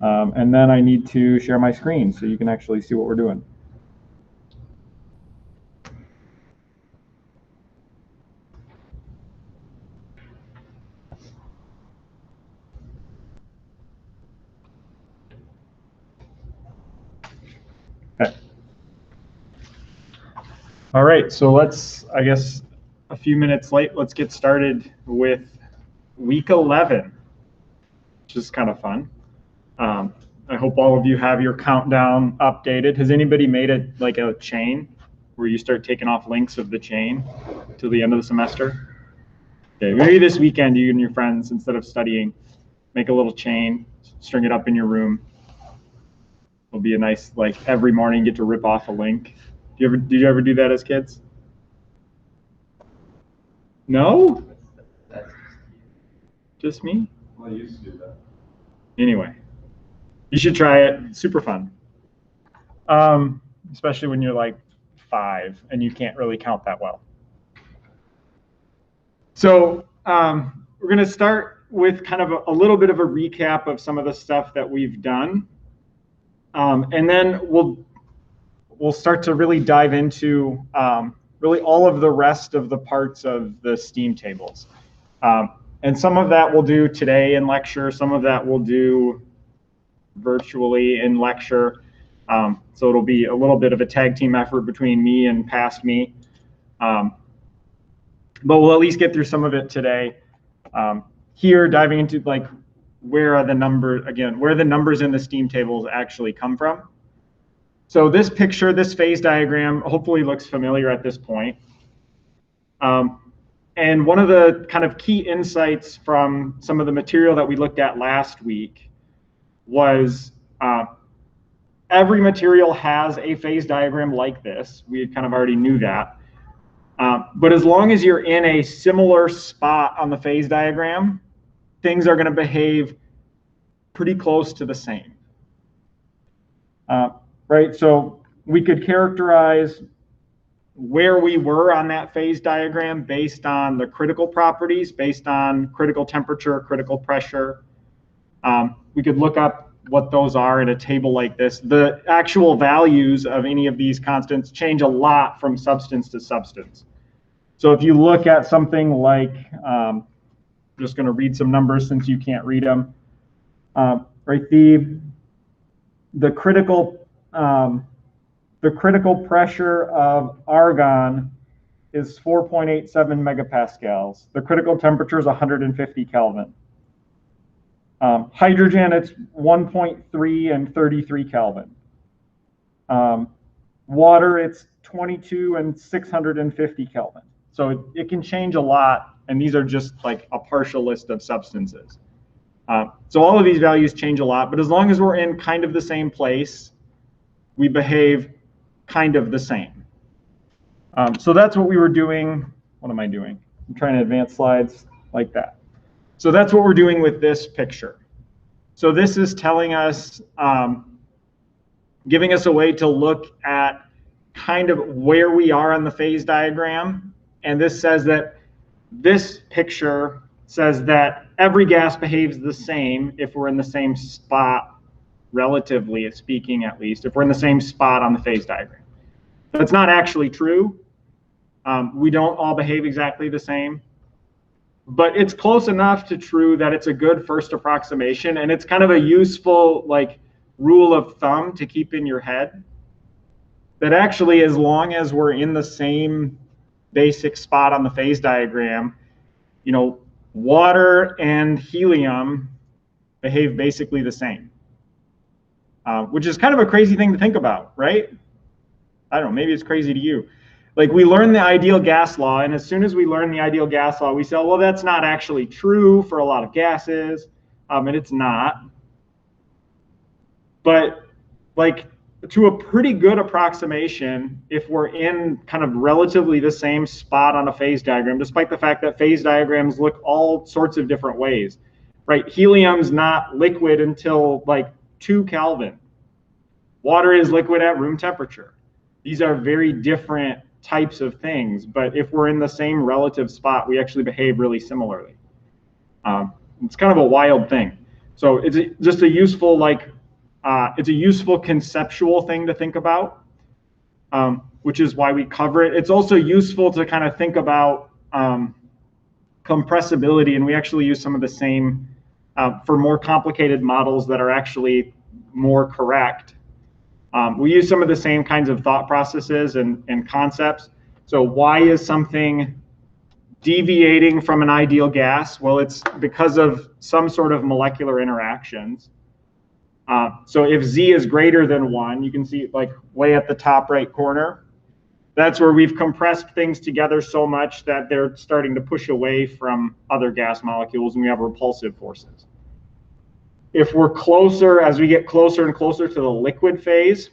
And then I need to share my screen so you can actually see what we're doing. Okay. All right, so let's, I guess, a few minutes late, let's get started with week 11, which is kind of fun. I hope all of you have your countdown updated. Has anybody made it like a chain where you start taking off links of the chain till the end of the semester? Okay, maybe this weekend you and your friends, instead of studying, make a little chain, string it up in your room. It'll be a nice, like, every morning get to rip off a link. Did you ever do that as kids? No? Just me? Well, I used to do that. Anyway, you should try it. Super fun. Especially when you're like 5 and you can't really count that well. So we're going to start with kind of a little bit of a recap of some of the stuff that we've done. And then we'll start to really dive into really all of the rest of the parts of the STEAM tables. And some of that we'll do today in lecture, some of that we'll do virtually in lecture. So it'll be a little bit of a tag team effort between me and past me. But we'll at least get through some of it today. Here, diving into like where are the numbers, again, where the numbers in the STEAM tables actually come from. So this picture, this phase diagram, hopefully looks familiar at this point. And one of the kind of key insights from some of the material that we looked at last week was every material has a phase diagram like this. We kind of already knew that. But as long as you're in a similar spot on the phase diagram, things are going to behave pretty close to the same. Right, so we could characterize where we were on that phase diagram based on the critical properties, based on critical temperature, critical pressure. We could look up what those are in a table like this. The actual values of any of these constants change a lot from substance to substance. So if you look at something like, I'm just going to read some numbers since you can't read them. Right, the critical pressure of argon is 4.87 megapascals. The critical temperature is 150 Kelvin. Hydrogen, it's 1.3 and 33 Kelvin. Water, it's 22 and 650 Kelvin. So it can change a lot, and these are just like a partial list of substances. So all of these values change a lot, but as long as we're in kind of the same place, we behave kind of the same. So that's what we were doing. What am I doing? I'm trying to advance slides like that. So that's what we're doing with this picture. So this is telling us, giving us a way to look at kind of where we are on the phase diagram. And this says that this picture says that every gas behaves the same if we're in the same spot, relatively speaking at least, if we're in the same spot on the phase diagram. That's not actually true. We don't all behave exactly the same, but it's close enough to true that it's a good first approximation, and it's kind of a useful like rule of thumb to keep in your head, that actually as long as we're in the same basic spot on the phase diagram, you know, water and helium behave basically the same, which is kind of a crazy thing to think about, right? I don't know, maybe it's crazy to you. Like, we learn the ideal gas law, and as soon as we learn the ideal gas law, we say, well, that's not actually true for a lot of gases, and it's not. But like, to a pretty good approximation, if we're in kind of relatively the same spot on a phase diagram, despite the fact that phase diagrams look all sorts of different ways, right? Helium's not liquid until like 2 Kelvin. Water is liquid at room temperature. These are very different types of things, but if we're in the same relative spot, we actually behave really similarly. It's kind of a wild thing. So it's just a useful, like, it's a useful conceptual thing to think about, which is why we cover it. It's also useful to kind of think about compressibility, and we actually use some of the same for more complicated models that are actually more correct. We use some of the same kinds of thought processes and concepts. So why is something deviating from an ideal gas? Well, it's because of some sort of molecular interactions. So if Z is greater than 1, you can see like way at the top right corner, that's where we've compressed things together so much that they're starting to push away from other gas molecules, and we have repulsive forces. If we're closer, as we get closer and closer to the liquid phase,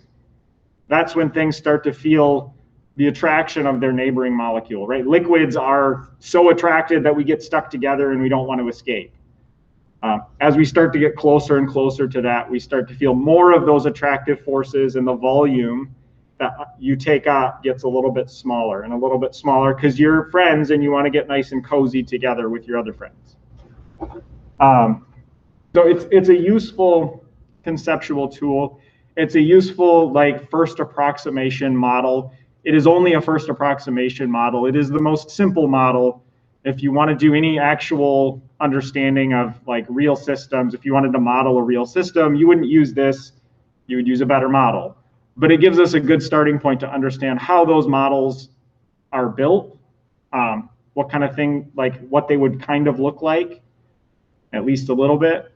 that's when things start to feel the attraction of their neighboring molecule, right? Liquids are so attracted that we get stuck together and we don't want to escape. As we start to get closer and closer to that, we start to feel more of those attractive forces, and the volume that you take up gets a little bit smaller and a little bit smaller because you're friends and you want to get nice and cozy together with your other friends. So it's a useful conceptual tool. It's a useful like first approximation model. It is only a first approximation model. It is the most simple model. If you want to do any actual understanding of like real systems, if you wanted to model a real system, you wouldn't use this, you would use a better model. But it gives us a good starting point to understand how those models are built, what kind of thing, like what they would kind of look like, at least a little bit.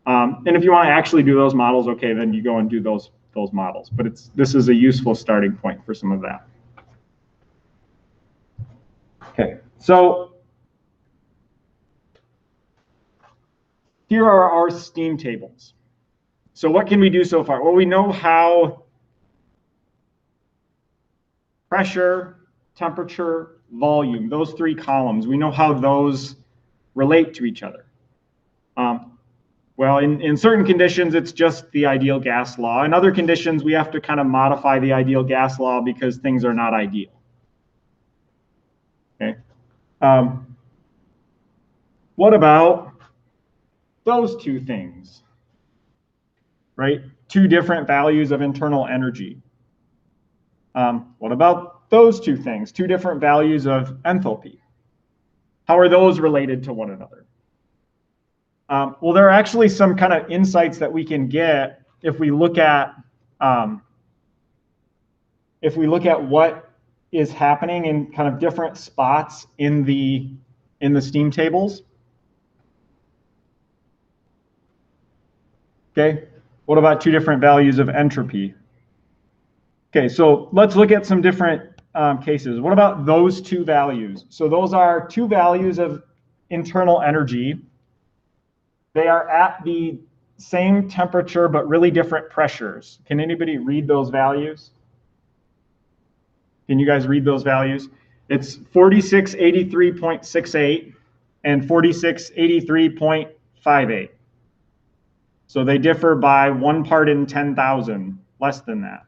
And if you want to actually do those models, okay, then you go and do those models. But this is a useful starting point for some of that. Okay, so here are our steam tables. So what can we do so far? Well, we know how pressure, temperature, volume, those three columns, we know how those relate to each other. Well, in certain conditions, it's just the ideal gas law. In other conditions, we have to kind of modify the ideal gas law because things are not ideal. Okay. What about those two things, right? Two different values of internal energy. What about those two things? Two different values of enthalpy. How are those related to one another? Well, there are actually some kind of insights that we can get if we look at what is happening in kind of different spots in the steam tables. Okay, what about two different values of entropy? Okay, so let's look at some different cases. What about those two values? So those are two values of internal energy. They are at the same temperature, but really different pressures. Can anybody read those values? Can you guys read those values? It's 4683.68 and 4683.58. So they differ by 1 part in 10,000, less than that.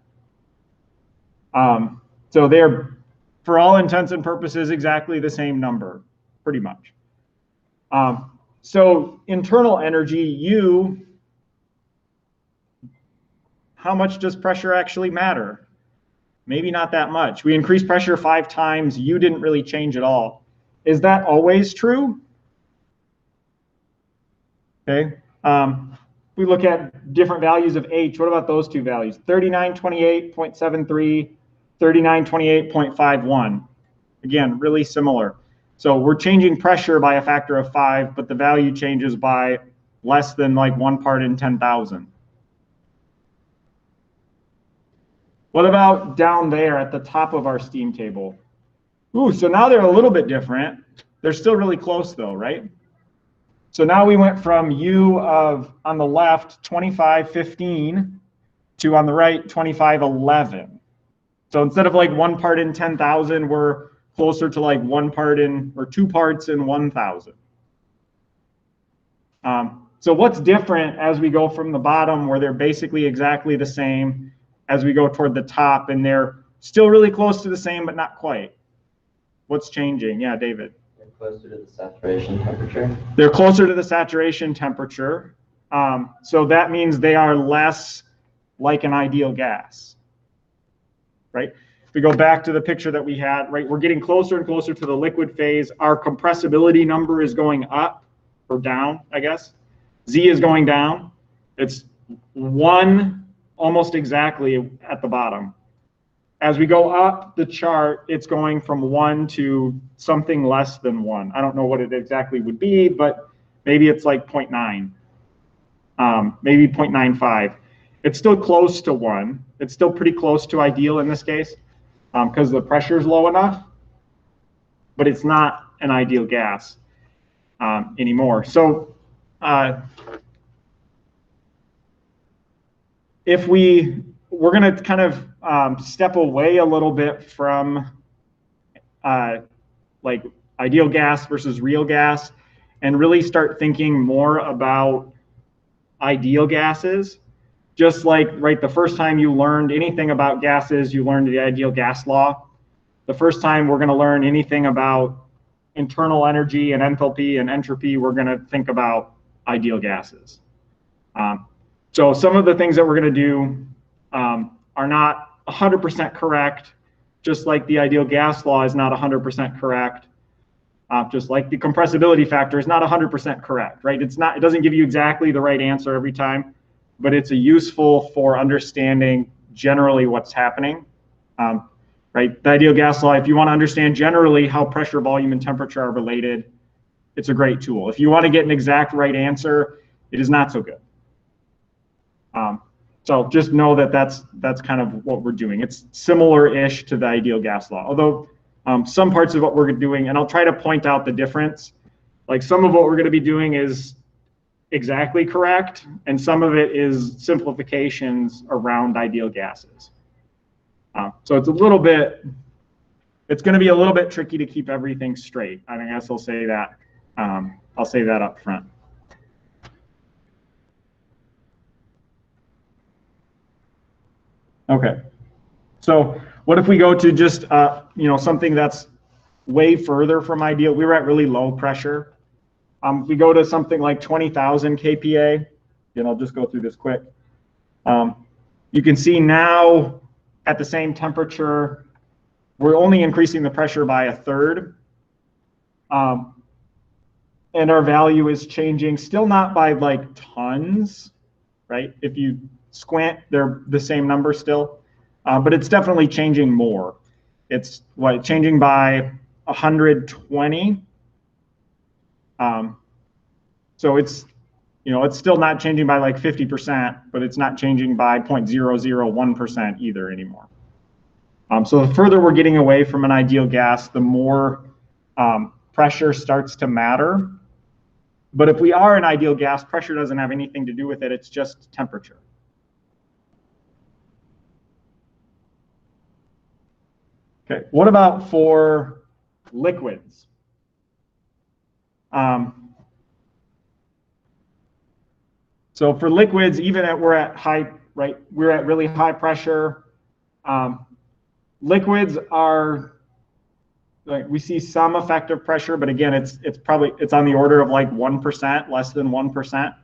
So they're, for all intents and purposes, exactly the same number, pretty much. So internal energy, U, how much does pressure actually matter? Maybe not that much. We increased pressure 5 times, U didn't really change at all. Is that always true? Okay. We look at different values of H. What about those two values? 3928.73, 3928.51. Again, really similar. So we're changing pressure by a factor of 5, but the value changes by less than like 1 part in 10,000. What about down there at the top of our steam table? Ooh, so now they're a little bit different. They're still really close though, right? So now we went from U of, on the left, 2515 to on the right, 2511. So instead of like 1 part in 10,000, we're closer to like 1 part in, or 2 parts in 1,000. So what's different as we go from the bottom, where they're basically exactly the same, as we go toward the top, and they're still really close to the same, but not quite? What's changing? Yeah, David. They're closer to the saturation temperature. They're closer to the saturation temperature. So that means they are less like an ideal gas, right? If we go back to the picture that we had, right, we're getting closer and closer to the liquid phase. Our compressibility number is going up or down, I guess. Z is going down. It's 1 almost exactly at the bottom. As we go up the chart, it's going from 1 to something less than 1. I don't know what it exactly would be, but maybe it's like 0.9, maybe 0.95. It's still close to 1. It's still pretty close to ideal in this case because the pressure is low enough, but it's not an ideal gas anymore. So if we're going to kind of step away a little bit from like ideal gas versus real gas and really start thinking more about ideal gases. Just like, right, the first time you learned anything about gases, you learned the ideal gas law. The first time we're going to learn anything about internal energy and enthalpy and entropy, we're going to think about ideal gases. So some of the things that we're going to do are not 100% correct, just like the ideal gas law is not 100% correct. Just like the compressibility factor is not 100% correct, right? It doesn't give you exactly the right answer every time, but it's useful for understanding generally what's happening, right? The ideal gas law, if you want to understand generally how pressure, volume, and temperature are related, it's a great tool. If you want to get an exact right answer, it is not so good. So just know that that's kind of what we're doing. It's similar-ish to the ideal gas law, although some parts of what we're doing, and I'll try to point out the difference. Like some of what we're going to be doing is exactly correct, and some of it is simplifications around ideal gases. So it's going to be a little bit tricky to keep everything straight. I guess I'll say that. I'll say that up front. Okay. So what if we go to just something that's way further from ideal? We were at really low pressure. If we go to something like 20,000 kPa, I'll just go through this quick. You can see now at the same temperature, we're only increasing the pressure by 1/3. And our value is changing, still not by like tons, right? If you squint, they're the same number still, but it's definitely changing more. It's changing by 120. So it's still not changing by like 50%, but it's not changing by 0.001% either anymore. So the further we're getting away from an ideal gas, the more pressure starts to matter. But if we are an ideal gas, pressure doesn't have anything to do with it. It's just temperature. Okay, what about for liquids? So for liquids, even we're at high, right? We're at really high pressure. Liquids are, like, we see some effective pressure, but again, it's on the order of like 1%, less than 1%.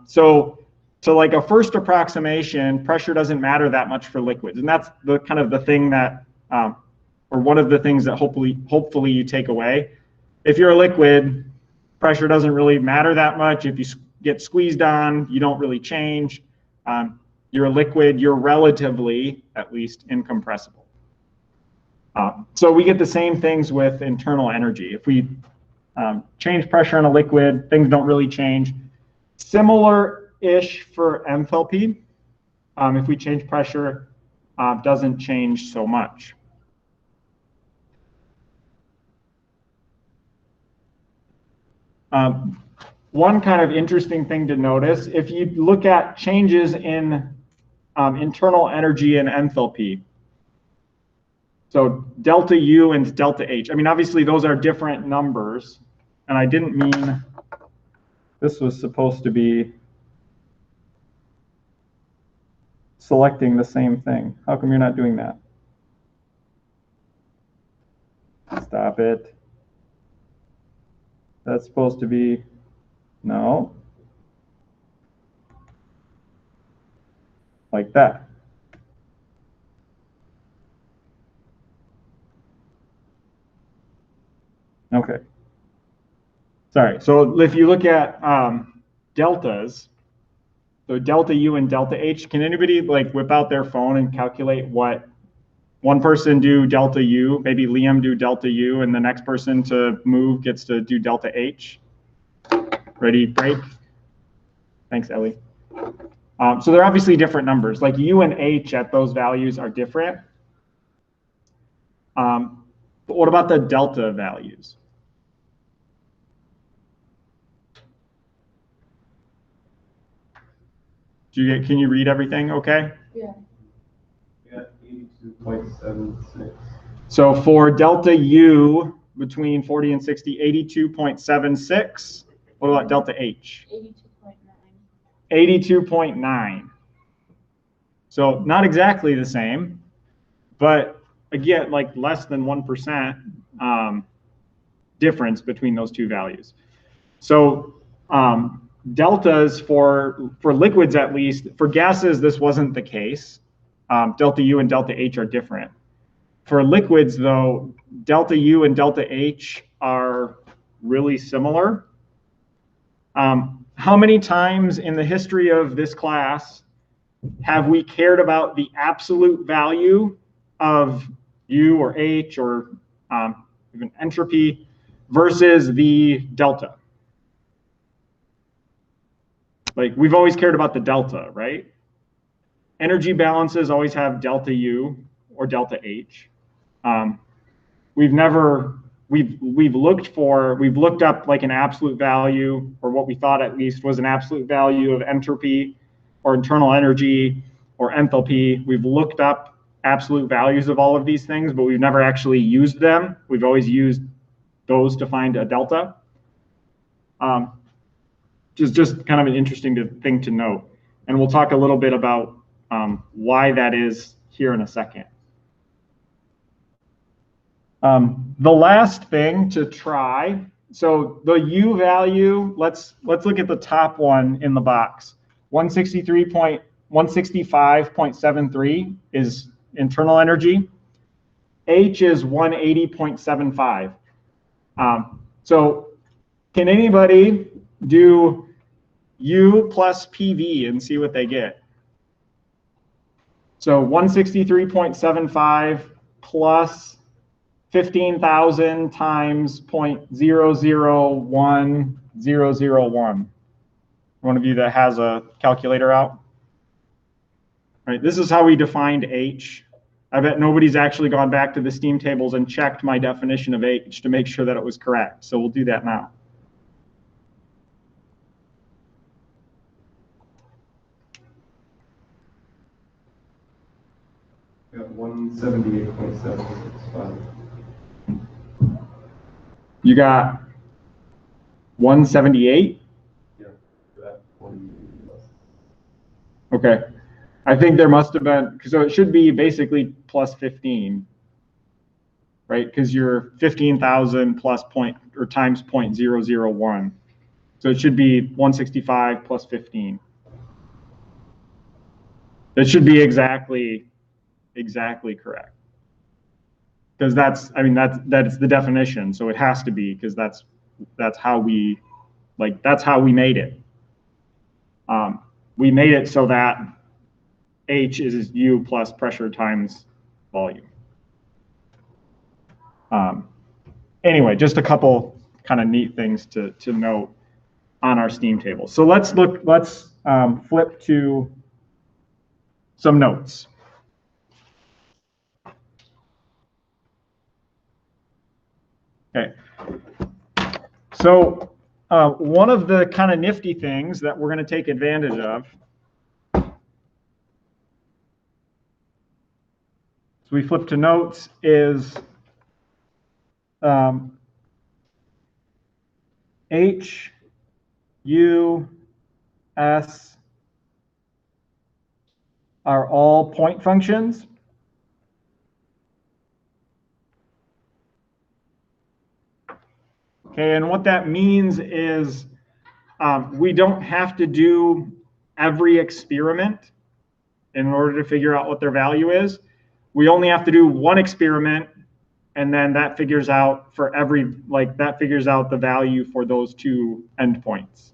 So to like a first approximation, pressure doesn't matter that much for liquids, and that's the kind of the thing that, or one of the things that hopefully you take away. If you're a liquid, pressure doesn't really matter that much. If you get squeezed on, you don't really change. You're a liquid, you're relatively, at least, incompressible. So we get the same things with internal energy. If we change pressure in a liquid, things don't really change. Similar-ish for enthalpy. If we change pressure, doesn't change so much. One kind of interesting thing to notice, if you look at changes in internal energy and enthalpy, so delta U and delta H. I mean, obviously those are different numbers, and I didn't mean this was supposed to be selecting the same thing. How come you're not doing that? Stop it. That's supposed to be, no. like that. Okay. Sorry. So if you look at deltas, so delta U and delta H, can anybody like whip out their phone and calculate what one person do delta U, maybe Liam do delta U, and the next person to move gets to do delta H? Ready, break. Thanks, Ellie. So they're obviously different numbers. Like U and H at those values are different. But what about the delta values? Can you read everything okay? Yeah. Yeah, 82.76. So for delta U between 40 and 60, 82.76. What about delta H? 82.9. 82.9. So not exactly the same, but again, like less than 1% difference between those two values. So deltas for liquids, at least, for gases, this wasn't the case. Delta U and delta H are different. For liquids, though, delta U and delta H are really similar. How many times in the history of this class have we cared about the absolute value of U or H or even entropy versus the delta? Like, we've always cared about the delta, right? Energy balances always have delta U or delta H. We've looked up like an absolute value, or what we thought at least was an absolute value of entropy or internal energy or enthalpy. We've looked up absolute values of all of these things, but we've never actually used them. We've always used those to find a delta. Just kind of an interesting thing to note. And we'll talk a little bit about why that is here in a second. The last thing to try, so the U value, let's look at the top one in the box. 165.73 is internal energy. H is 180.75. So can anybody do U plus PV and see what they get? So 163.75 plus 15,000 times 0.001001. One of you that has a calculator out? All right, this is how we defined H. I bet nobody's actually gone back to the steam tables and checked my definition of H to make sure that it was correct. So we'll do that now. Got 178.765. You got 178? Yeah, that 1 plus. Okay. I think there must have been, so it should be basically plus 15, right? Because you're 15,000 plus point or times 0.001. So it should be 165 plus 15. It should be exactly correct. Because that's the definition. So it has to be, because that's how we made it. We made it so that H is U plus pressure times volume. Anyway, just a couple kind of neat things to note on our steam table. So let's flip to some notes. Okay. So one of the kind of nifty things that we're going to take advantage of, so we flip to notes, is H, U, S are all point functions. Okay, and what that means is we don't have to do every experiment in order to figure out what their value is. We only have to do one experiment, and then that figures out for every, like that figures out the value for those two endpoints.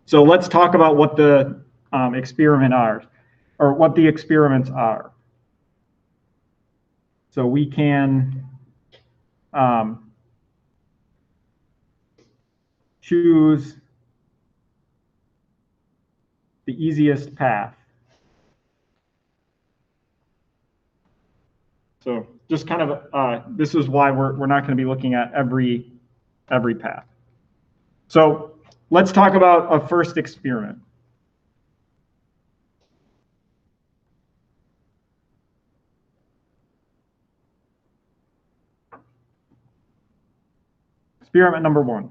So let's talk about what the experiment are, or what the experiments are. So we can choose the easiest path. So just kind of, this is why we're not going to be looking at every path. So let's talk about a first experiment. Experiment number 1.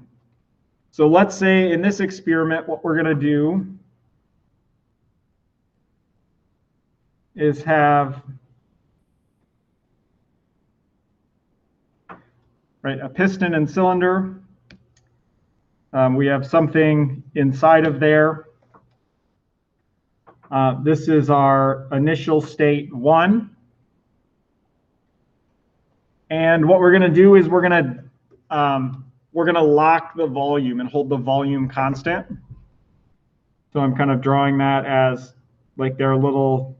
So let's say in this experiment, what we're going to do is have a piston and cylinder. We have something inside of there. This is our initial state 1. And what we're going to do is we're going to lock the volume and hold the volume constant. So I'm kind of drawing that as like their little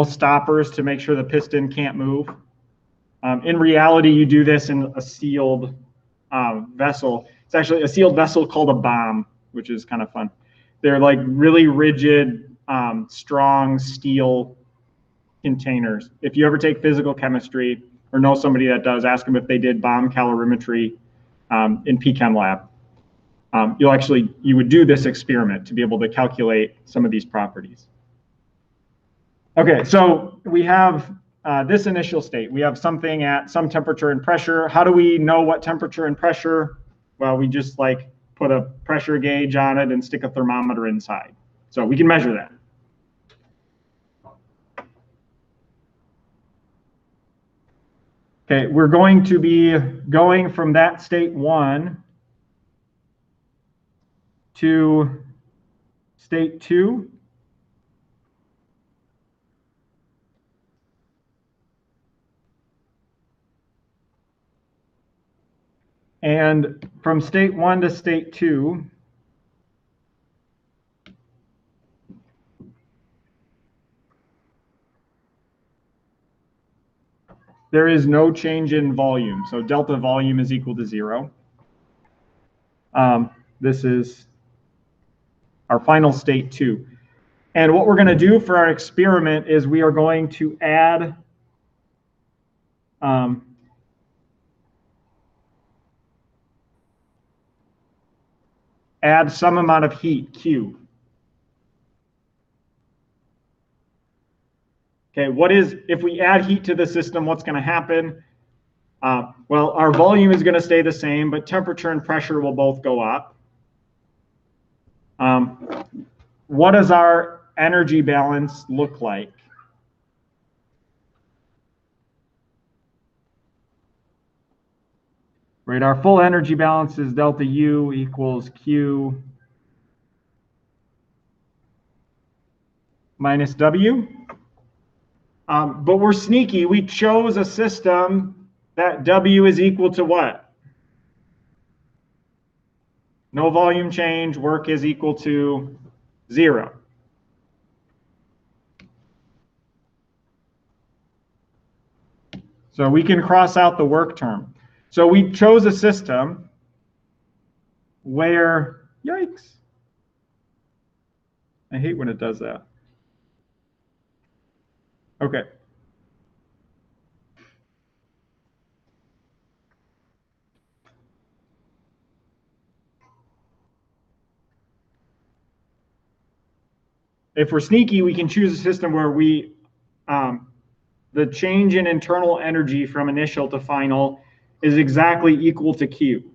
stoppers to make sure the piston can't move. In reality, you do this in a sealed vessel. It's actually a sealed vessel called a bomb, which is kind of fun. They're like really rigid, strong steel containers. If you ever take physical chemistry or know somebody that does, ask them if they did bomb calorimetry in PChem lab. You would do this experiment to be able to calculate some of these properties. Okay, so we have this initial state. We have something at some temperature and pressure. How do we know what temperature and pressure? Well, we just like put a pressure gauge on it and stick a thermometer inside. So we can measure that. Okay, we're going to be going from that state 1 to state 2. And from state 1 to state 2, there is no change in volume. So delta volume is equal to 0. This is our final state 2. And what we're going to do for our experiment is we are going to add some amount of heat, Q. Okay, if we add heat to the system, what's going to happen? Well, our volume is going to stay the same, but temperature and pressure will both go up. What does our energy balance look like? Right, our full energy balance is delta U equals Q minus W. But we're sneaky. We chose a system that W is equal to what? No volume change, work is equal to 0. So we can cross out the work term. So we chose a system where, yikes, I hate when it does that. Okay. If we're sneaky, we can choose a system where the change in internal energy from initial to final is exactly equal to Q.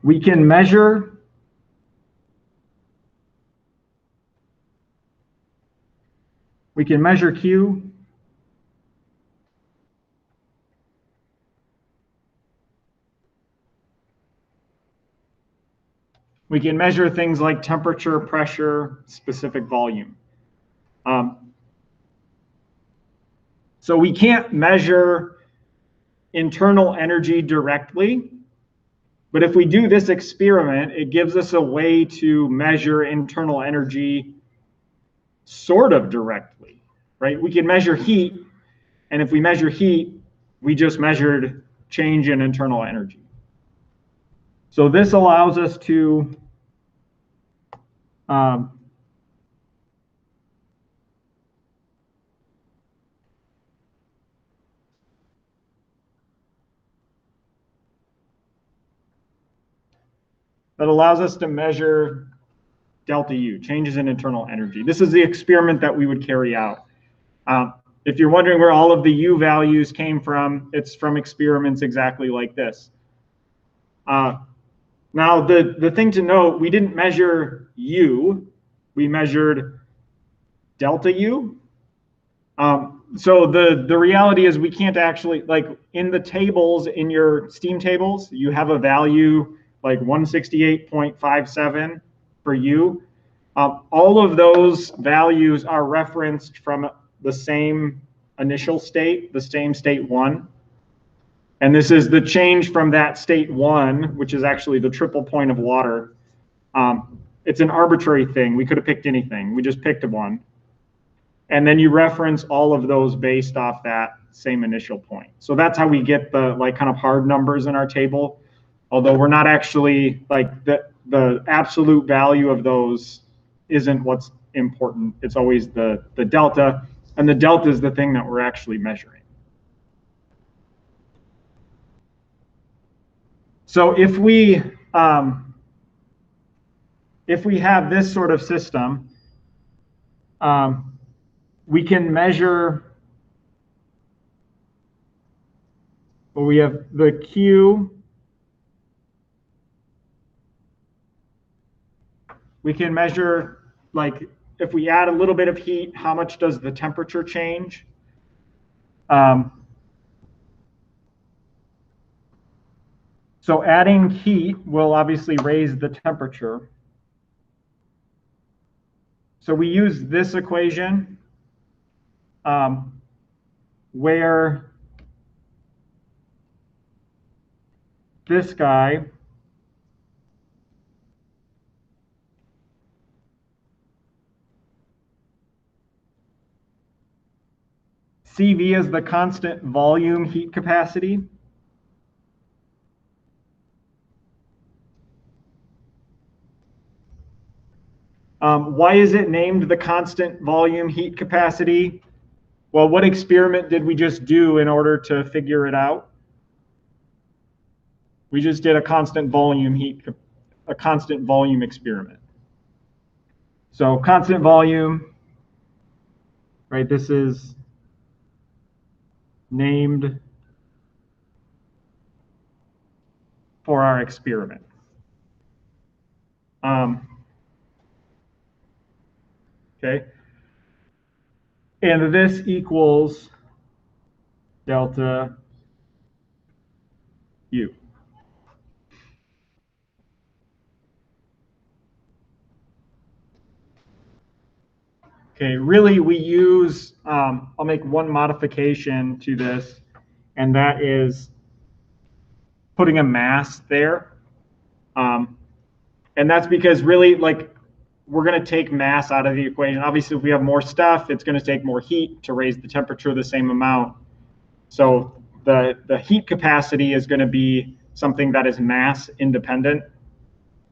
We can measure Q, We can measure things like temperature, pressure, specific volume. So we can't measure internal energy directly, but if we do this experiment, it gives us a way to measure internal energy sort of directly, right? We can measure heat, and if we measure heat, we just measured change in internal energy. So this allows us to measure delta U, changes in internal energy. This is the experiment that we would carry out. If you're wondering where all of the U values came from, it's from experiments exactly like this. Now, the thing to note, we didn't measure U, we measured delta U. So the reality is we can't actually, like in the tables, in your steam tables, you have a value like 168.57 for U. All of those values are referenced from the same initial state, the same state 1. And this is the change from that state 1, which is actually the triple point of water. It's an arbitrary thing. We could have picked anything. We just picked one. And then you reference all of those based off that same initial point. So that's how we get the like kind of hard numbers in our table. Although we're not actually like the absolute value of those isn't what's important. It's always the delta, and the delta is the thing that we're actually measuring. So if we have this sort of system, we can measure, well, we have the Q. We can measure, like, if we add a little bit of heat, how much does the temperature change? So adding heat will obviously raise the temperature. So we use this equation where this guy CV is the constant volume heat capacity. Why is it named the constant volume heat capacity? Well, what experiment did we just do in order to figure it out? We just did a constant volume experiment. So constant volume, right? This is named for our experiment. Okay. And this equals delta U. Okay, really we use, I'll make one modification to this, and that is putting a mass there. And that's because really, like, we're going to take mass out of the equation. Obviously, if we have more stuff, it's going to take more heat to raise the temperature the same amount. So the heat capacity is going to be something that is mass independent.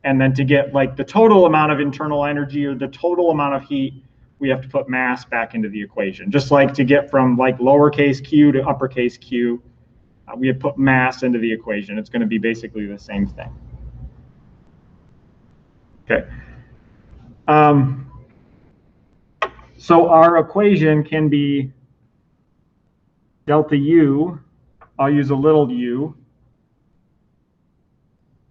And then to get like the total amount of internal energy or the total amount of heat, we have to put mass back into the equation. Just like to get from like lowercase q to uppercase q, we have put mass into the equation. It's going to be basically the same thing. Okay. So our equation can be delta U, I'll use a little u,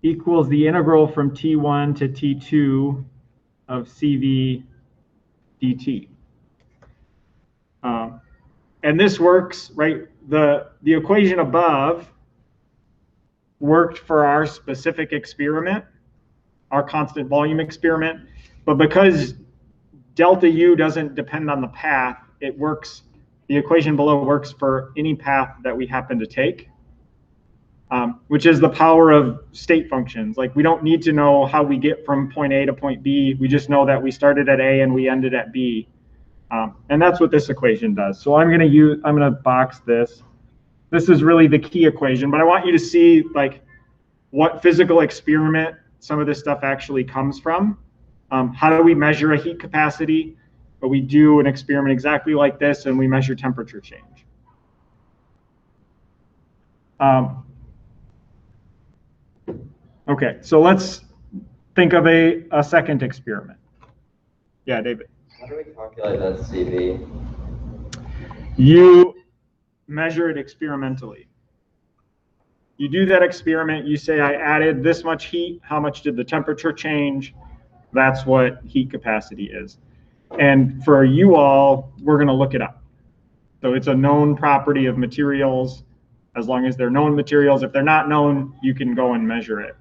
equals the integral from T1 to T2 of CV dt. And this works, right? The equation above worked for our specific experiment. our constant volume experiment. But because delta U doesn't depend on the path, it works, the equation below works for any path that we happen to take, which is the power of state functions. Like, we don't need to know how we get from point A to point B. We just know that we started at A and we ended at B. And that's what this equation does. So I'm gonna box this. This is really the key equation, but I want you to see like what physical experiment some of this stuff actually comes from. How do we measure a heat capacity? But we do an experiment exactly like this, and we measure temperature change. Okay, so let's think of a second experiment. Yeah, David. How do we calculate that CV? You measure it experimentally. You do that experiment, you say, I added this much heat, how much did the temperature change? That's what heat capacity is. And for you all, we're gonna look it up. So it's a known property of materials, as long as they're known materials. If they're not known, you can go and measure it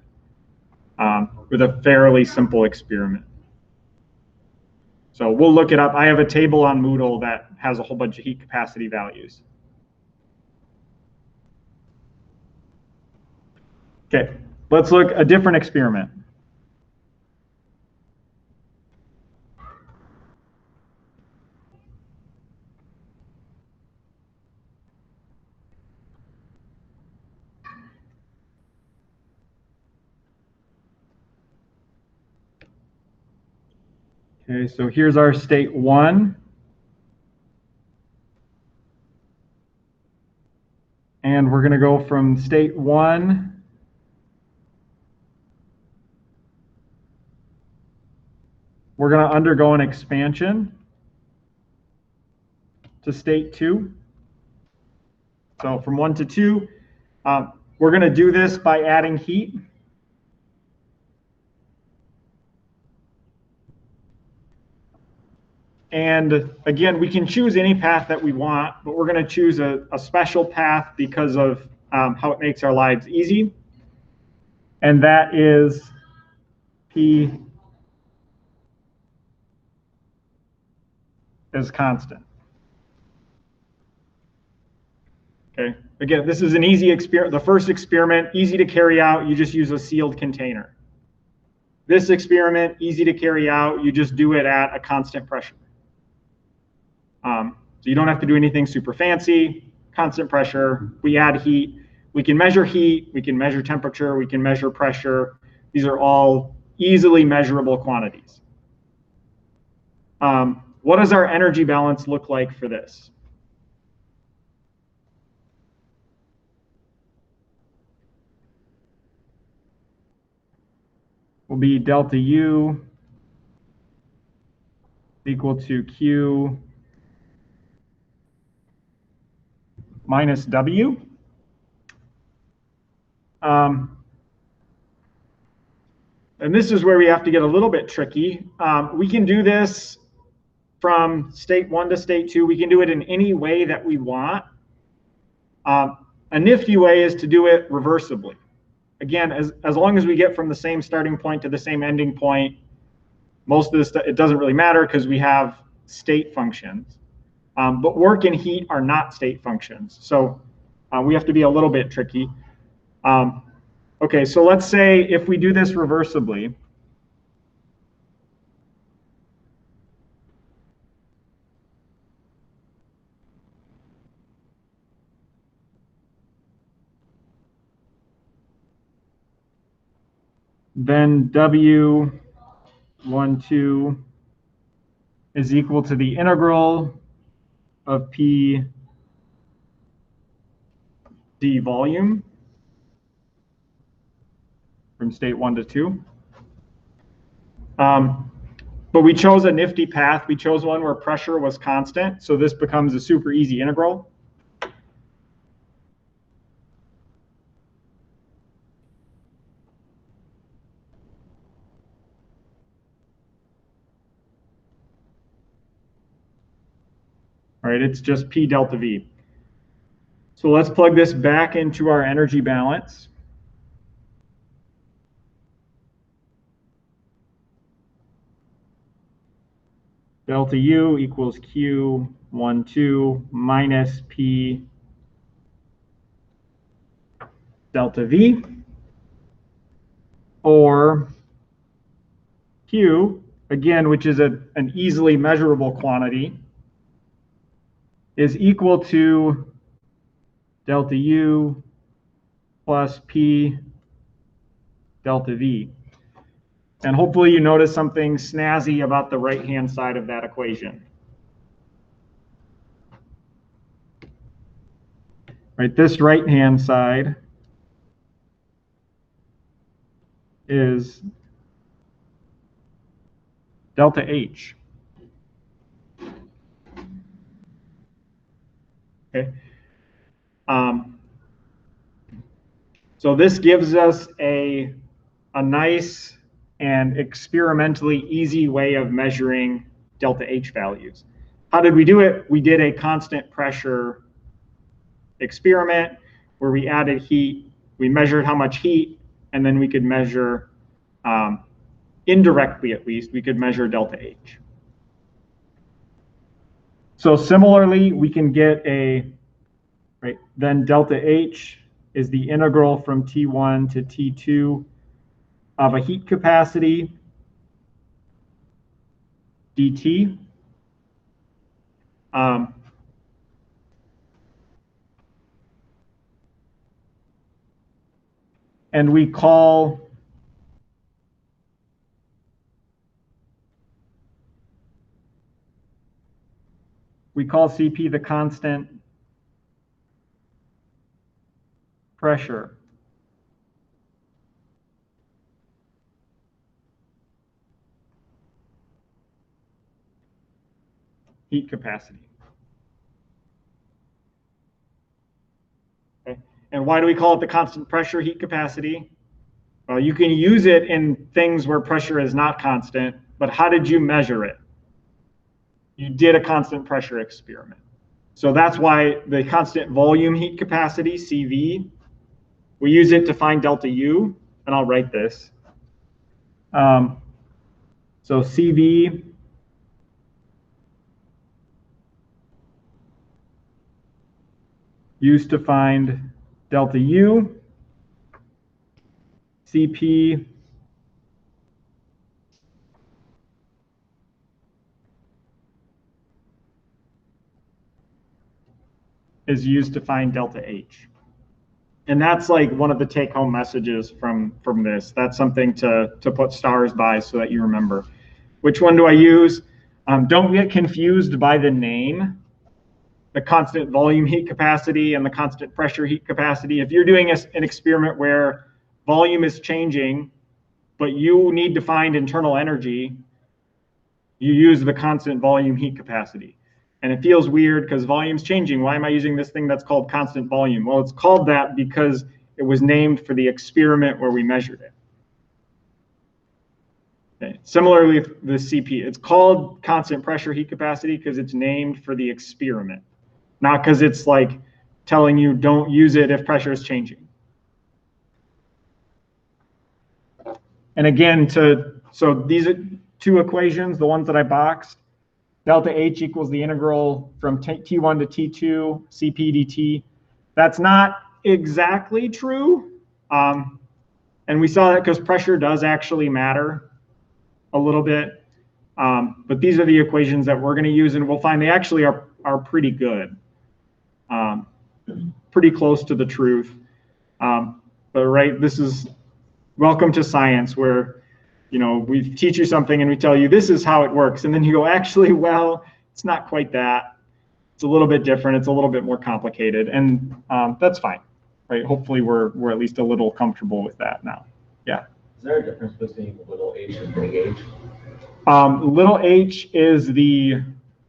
with a fairly simple experiment. So we'll look it up. I have a table on Moodle that has a whole bunch of heat capacity values. Okay, let's look a different experiment. Okay, so here's our state 1. And we're going to go from state 1 we're going to undergo an expansion to state 2. So from 1 to 2, we're going to do this by adding heat. And again, we can choose any path that we want, but we're going to choose a special path because of how it makes our lives easy. And that is P is constant. Okay, again, this is an easy experiment. The first experiment, easy to carry out, you just use a sealed container. This experiment, easy to carry out, you just do it at a constant pressure. So you don't have to do anything super fancy, constant pressure, we add heat. We can measure heat, we can measure temperature, we can measure pressure. These are all easily measurable quantities. What does our energy balance look like for this? Will be delta U equal to Q minus W. And this is where we have to get a little bit tricky. We can do this from state 1 to state 2. We can do it in any way that we want. A nifty way is to do it reversibly. Again, as long as we get from the same starting point to the same ending point, most of this, it doesn't really matter because we have state functions. But work and heat are not state functions. So we have to be a little bit tricky. Okay, so let's say if we do this reversibly, then W12 is equal to the integral of P d volume from state 1 to 2. But we chose a nifty path. We chose one where pressure was constant, so this becomes a super easy integral. All right, it's just P delta V. So let's plug this back into our energy balance. delta U equals Q12 minus P delta V, or Q, again, which is an easily measurable quantity, is equal to delta U plus P delta V. And hopefully you notice something snazzy about the right-hand side of that equation. Right, this right-hand side is delta H. Okay. So this gives us a nice and experimentally easy way of measuring delta H values. How did we do it? We did a constant pressure experiment where we added heat, we measured how much heat, and then we could measure, indirectly at least, we could measure delta H. So similarly, we can get then delta H is the integral from T1 to T2 of a heat capacity dt. And we call Cp the constant pressure. Heat capacity. Okay. And why do we call it the constant pressure heat capacity? Well, you can use it in things where pressure is not constant, but how did you measure it? You did a constant pressure experiment. So that's why the constant volume heat capacity, CV, we use it to find delta U, and I'll write this. So CV used to find delta U, Cp is used to find delta H. And that's like one of the take-home messages from this. That's something to put stars by so that you remember. Which one do I use? Don't get confused by the name, the constant volume heat capacity and the constant pressure heat capacity. If you're doing an experiment where volume is changing, but you need to find internal energy, you use the constant volume heat capacity. And it feels weird because volume's changing. Why am I using this thing that's called constant volume? Well, it's called that because it was named for the experiment where we measured it. Okay. Similarly, the CP, it's called constant pressure heat capacity because it's named for the experiment, not because it's like telling you don't use it if pressure is changing. And again, so these are two equations, the ones that I boxed. Delta H equals the integral from T1 to T2, Cp dt. That's not exactly true. And we saw that because pressure does actually matter a little bit. But these are the equations that we're going to use, and we'll find they actually are pretty good. Pretty close to the truth. But right, this is welcome to science where we teach you something and we tell you this is how it works, and then you go, actually, well, it's not quite that. It's a little bit different. It's a little bit more complicated, and that's fine, right? Hopefully, we're at least a little comfortable with that now. Yeah. Is there a difference between little h and big H? Little h is the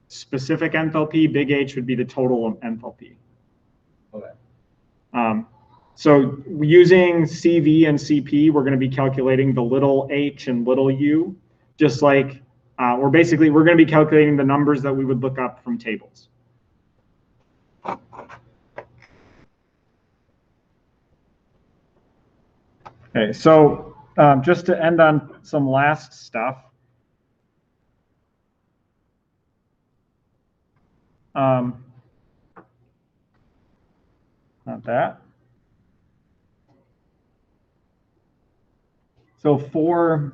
specific enthalpy. Big H would be the total enthalpy. Okay. So using CV and CP, we're going to be calculating the little h and little u, just like we're going to be calculating the numbers that we would look up from tables. Okay, so just to end on some last stuff. Not that. So for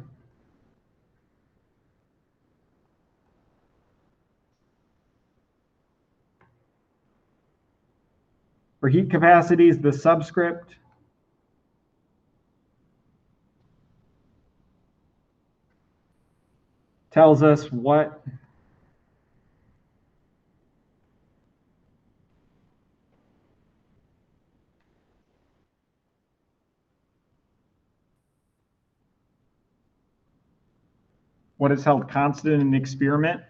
heat capacities, the subscript tells us what is held constant in the experiment.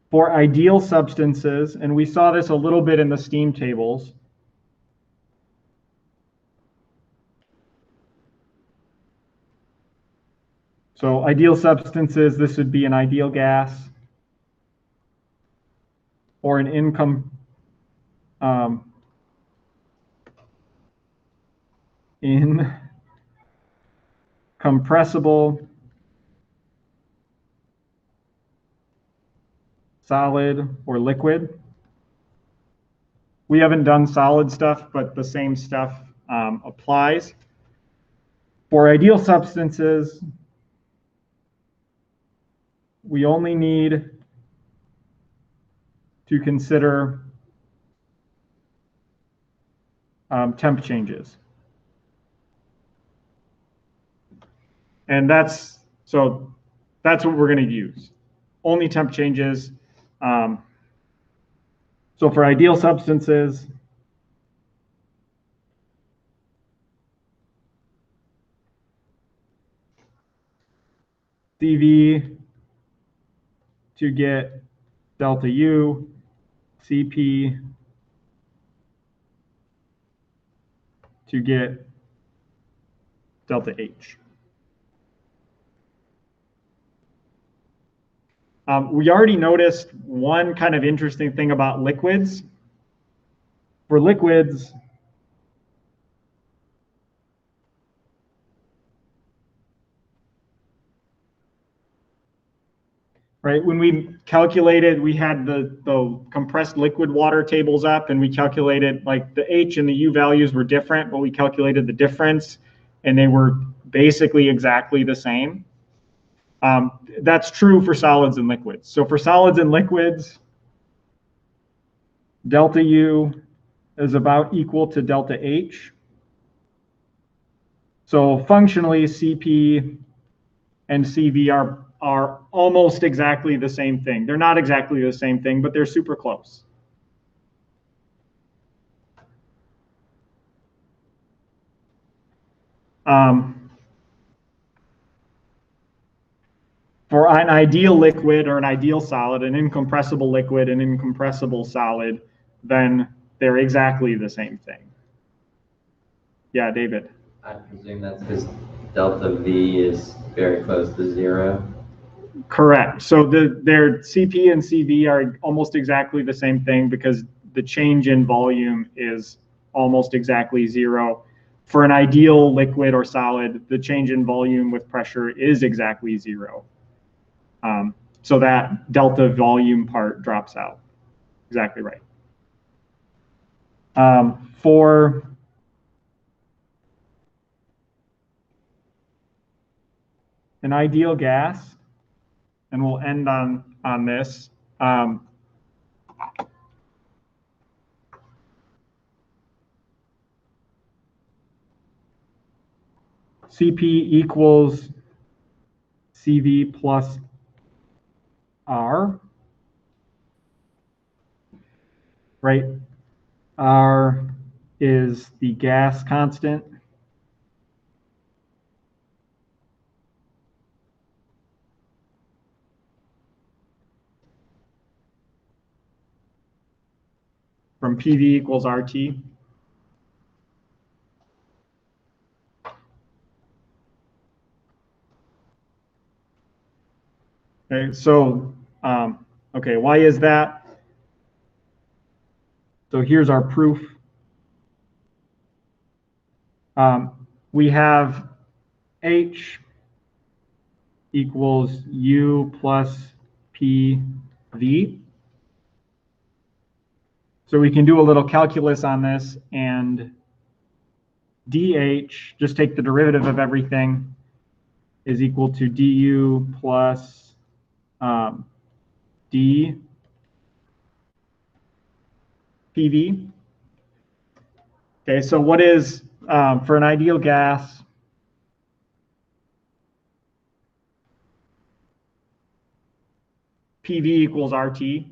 For ideal substances, and we saw this a little bit in the steam tables, so ideal substances, this would be an ideal gas or an incompressible solid or liquid. We haven't done solid stuff, but the same stuff applies. For ideal substances, we only need to consider temp changes. And that's what we're going to use. Only temp changes. So for ideal substances, CV to get delta U, CP to get delta H. We already noticed one kind of interesting thing about liquids. For liquids, right, when we calculated, we had the compressed liquid water tables up, and we calculated, like, the H and the U values were different, but we calculated the difference, and they were basically exactly the same. That's true for solids and liquids. So for solids and liquids, delta U is about equal to delta H. So functionally, CP and CV are almost exactly the same thing. They're not exactly the same thing, but they're super close. For an ideal liquid or an ideal solid, an incompressible liquid, an incompressible solid, then they're exactly the same thing. Yeah, David. I presume that's because delta V is very close to 0. Correct. So their CP and CV are almost exactly the same thing because the change in volume is almost exactly 0. For an ideal liquid or solid, the change in volume with pressure is exactly 0. So that delta volume part drops out. Exactly right. For an ideal gas, and we'll end on this. CP equals CV plus R, right? R is the gas constant. From PV equals RT. Okay, so, okay, why is that? So here's our proof. We have H equals U plus PV. So we can do a little calculus on this, and dH, just take the derivative of everything, is equal to du plus d PV. Okay, so what is, for an ideal gas, PV equals RT.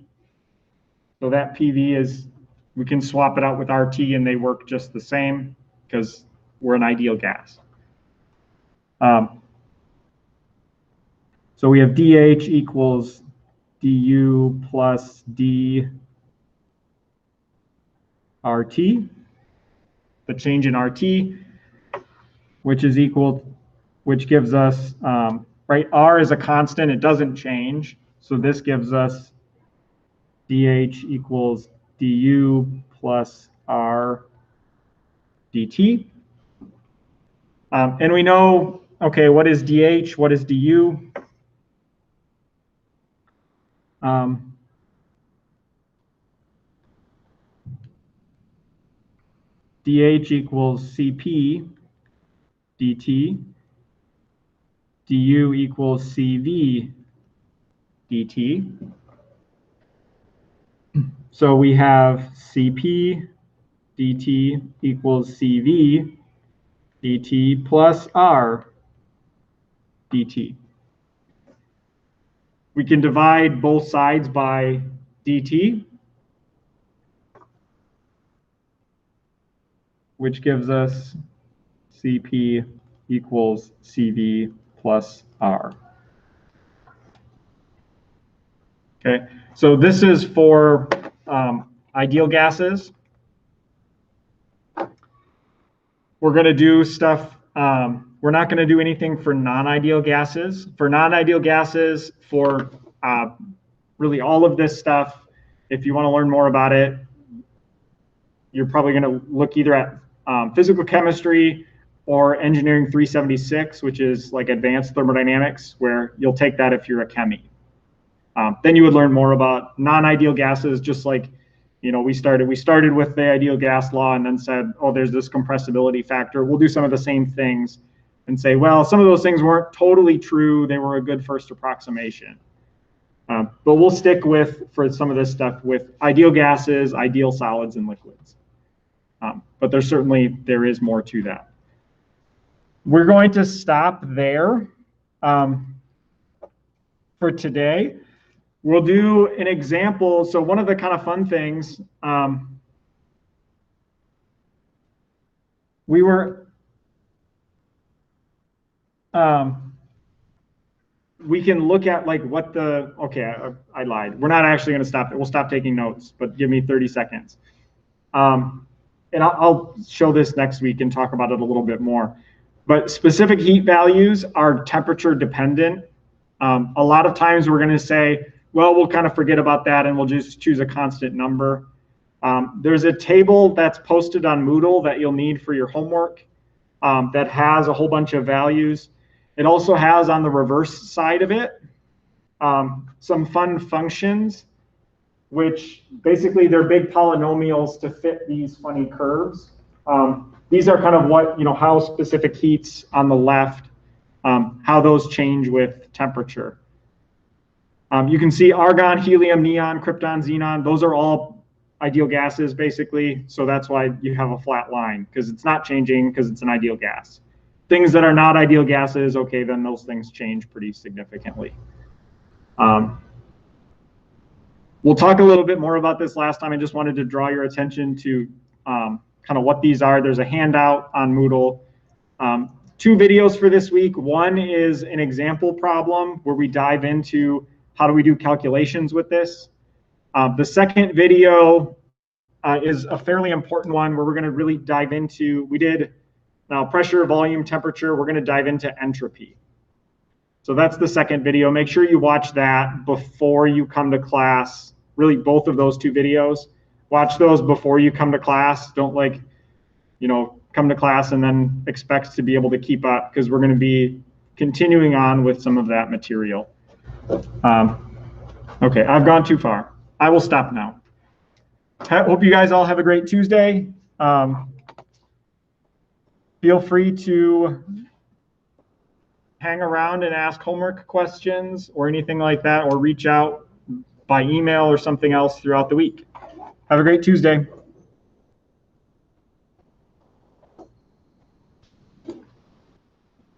So that PV is, we can swap it out with RT and they work just the same because we're an ideal gas. So we have dH equals du plus d RT, the change in RT, which is equal, which gives us, right, R is a constant, it doesn't change. So this gives us dH equals du plus R dt. And we know, okay, what is dH, what is du? dH equals Cp dt, du equals Cv dt. So we have Cp dt equals Cv dt plus R dt. We can divide both sides by dt, which gives us Cp equals Cv plus R. Okay, so this is for ideal gases. We're going to do stuff, we're not going to do anything for non-ideal gases. For non-ideal gases, for really all of this stuff, if you want to learn more about it, you're probably going to look either at physical chemistry or engineering 376, which is like advanced thermodynamics, where you'll take that if you're a chemie. Then you would learn more about non-ideal gases, just like, you know, we started with the ideal gas law and then said, oh, there's this compressibility factor. We'll do some of the same things and say, well, some of those things weren't totally true. They were a good first approximation. But we'll stick with, for some of this stuff, with ideal gases, ideal solids, and liquids. But there is more to that. We're going to stop there for today. We'll do an example. So one of the kind of fun things, we can look at like what the, okay, I lied. We're not actually gonna stop it. We'll stop taking notes, but give me 30 seconds. And I'll show this next week and talk about it a little bit more. But specific heat values are temperature dependent. A lot of times we're gonna say, well, we'll kind of forget about that and we'll just choose a constant number. There's a table that's posted on Moodle that you'll need for your homework that has a whole bunch of values. It also has on the reverse side of it some fun functions, which basically they're big polynomials to fit these funny curves. These are kind of what, you know, how specific heats on the left, how those change with temperature. You can see argon, helium, neon, krypton, xenon. Those are all ideal gases, basically. So that's why you have a flat line, because it's not changing because it's an ideal gas. Things that are not ideal gases, okay, then those things change pretty significantly. We'll talk a little bit more about this last time. I just wanted to draw your attention to kind of what these are. There's a handout on Moodle. 2 videos for this week. One is an example problem where we dive into how do we do calculations with this. The second video is a fairly important one where we're going to really dive into, we did now pressure, volume, temperature. We're going to dive into entropy. So that's the second video. Make sure you watch that before you come to class. Really, both of those 2 videos. Watch those before you come to class. Don't, like, you know, come to class and then expect to be able to keep up, because we're going to be continuing on with some of that material. Okay, I've gone too far. I will stop now. Hope you guys all have a great Tuesday. Feel free to hang around and ask homework questions or anything like that, or reach out by email or something else throughout the week. Have a great Tuesday.